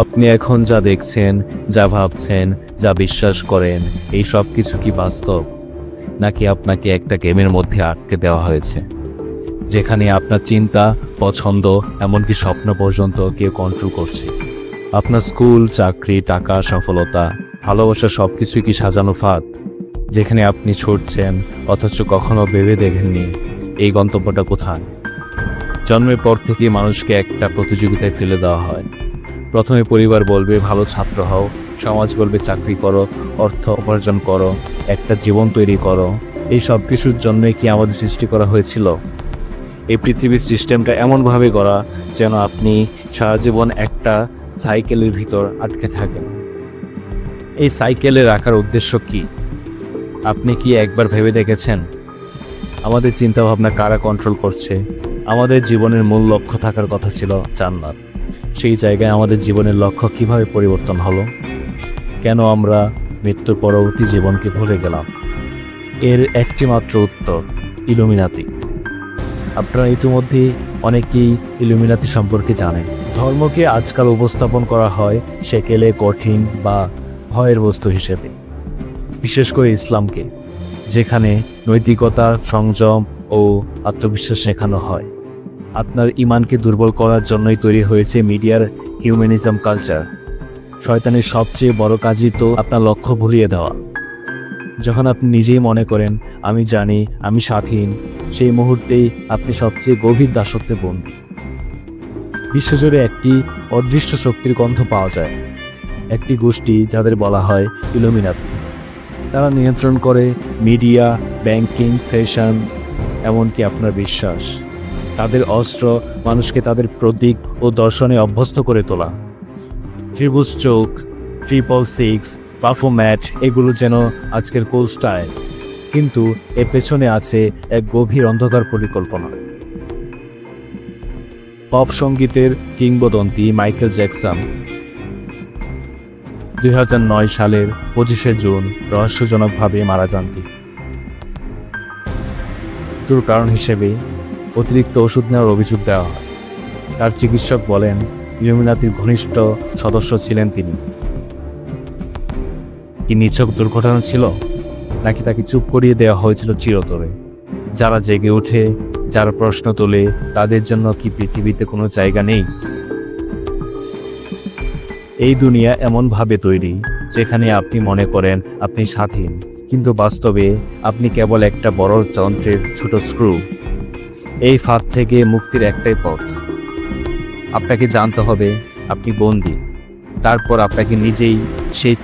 আপনি এখন যা দেখছেন, যা ভাবছেন, যা বিশ্বাস করেন, এই সব কিছু কি বাস্তব, নাকি আপনাকে একটা গেমের মধ্যে আটকে দেওয়া হয়েছে, যেখানে আপনার চিন্তা, পছন্দ, এমনকি স্বপ্ন পর্যন্ত কেউ কন্ট্রোল করছে? আপনার স্কুল, চাকরি, টাকা, সফলতা, ভালোবাসা সব কিছুই কি সাজানো ফাঁদ, যেখানে আপনি ছুটছেন অথচ কখনো ভেবে দেখেননি এই গন্তব্যটা কোথায়? জন্মের পর থেকে মানুষকে একটা প্রতিযোগিতায় ফেলে দেওয়া হয়। প্রথমে পরিবার বলবে ভালো ছাত্র হও, সমাজ বলবে চাকরি করো, অর্থ উপার্জন করো, একটা জীবন তৈরি করো। এই সব কিছুর জন্যই কি আমাদের সৃষ্টি করা হয়েছিল? এই পৃথিবীর সিস্টেমটা এমনভাবে করা যেন আপনি সারা জীবন একটা সাইকেলের ভিতর আটকে থাকেন। এই সাইকেলে রাখার উদ্দেশ্য কি? আপনি কি একবার ভেবে দেখেছেন আমাদের চিন্তাভাবনা কারা কন্ট্রোল করছে? আমাদের জীবনের মূল লক্ষ্য থাকার কথা ছিল জান্নাত। সেই জায়গায় আমাদের জীবনের লক্ষ্য কিভাবে পরিবর্তন হলো? কেন আমরা মৃত্যুর পরবর্তী জীবনকে ভুলে গেলাম? এর একটি মাত্র উত্তর: ইলুমিনাতি। আপনারা ইতিমধ্যে অনেকেই ইলুমিনাতি সম্পর্কে জানেন। ধর্মকে আজকাল উপস্থাপন করা হয় সেকেলে, কঠিন বা ভয়ের বস্তু হিসেবে, বিশেষ করে ইসলামকে, যেখানে নৈতিকতা, সংযম ও আত্মবিশ্বাস শেখানো হয়। আপনার ইমানকে দুর্বল করার জন্যই তৈরি হয়েছে মিডিয়ার হিউম্যানিজম কালচার। শয়তানের সবচেয়ে বড় কাজই তো আপনার লক্ষ্য ভুলিয়ে দেওয়া। যখন আপনি নিজেই মনে করেন আমি জানি, আমি স্বাধীন, সেই মুহূর্তেই আপনি সবচেয়ে গভীর দাসত্বে বন্দী। বিশ্বজুড়ে একটি অদৃশ্য শক্তির গন্ধ পাওয়া যায়, একটি গোষ্ঠী যাদের বলা হয় ইলুমিনাতি। তারা নিয়ন্ত্রণ করে মিডিয়া, ব্যাংকিং, ফ্যাশন, এমনকি আপনার বিশ্বাস। তাদের অস্ত্র মানুষকে তাদের প্রতীক ও দর্শনে অভ্যস্ত করে তোলা। ত্রিভুজ চোখ, 666, পারফোম্যাট, এগুলো যেন আজকের কুল স্টাইল, কিন্তু এর পেছনে আছে এক গভীর অন্ধকার পরিকল্পনা। পপ সঙ্গীতের কিংবদন্তি মাইকেল জ্যাকসন 2009 সালের 25শে জুন রহস্যজনকভাবে মারা যান। মৃত্যুর কারণ হিসেবে অতিরিক্ত ওষুধ নেওয়ার অভিযোগ দেওয়া হয়। তার চিকিৎসক বলেন ইলুমিনাতির ঘনিষ্ঠ সদস্য ছিলেন তিনি। কি নিছক দুর্ঘটনা ছিল, নাকি তাকে চুপ করিয়ে দেওয়া হয়েছিল চিরতরে? যারা জেগে ওঠে, যারা প্রশ্ন তোলে, তাদের জন্য কি পৃথিবীতে কোনো জায়গা নেই? এই দুনিয়া এমনভাবে তৈরি যেখানে আপনি মনে করেন আপনি স্বাধীন, কিন্তু বাস্তবে আপনি কেবল একটা বড় যন্ত্রের ছোট স্ক্রু। এই ফাঁদ থেকে মুক্তির একটাই পথ: আপনাকে জানতে হবে আপনি বন্দী। তারপর আপনাকে নিজেই সেই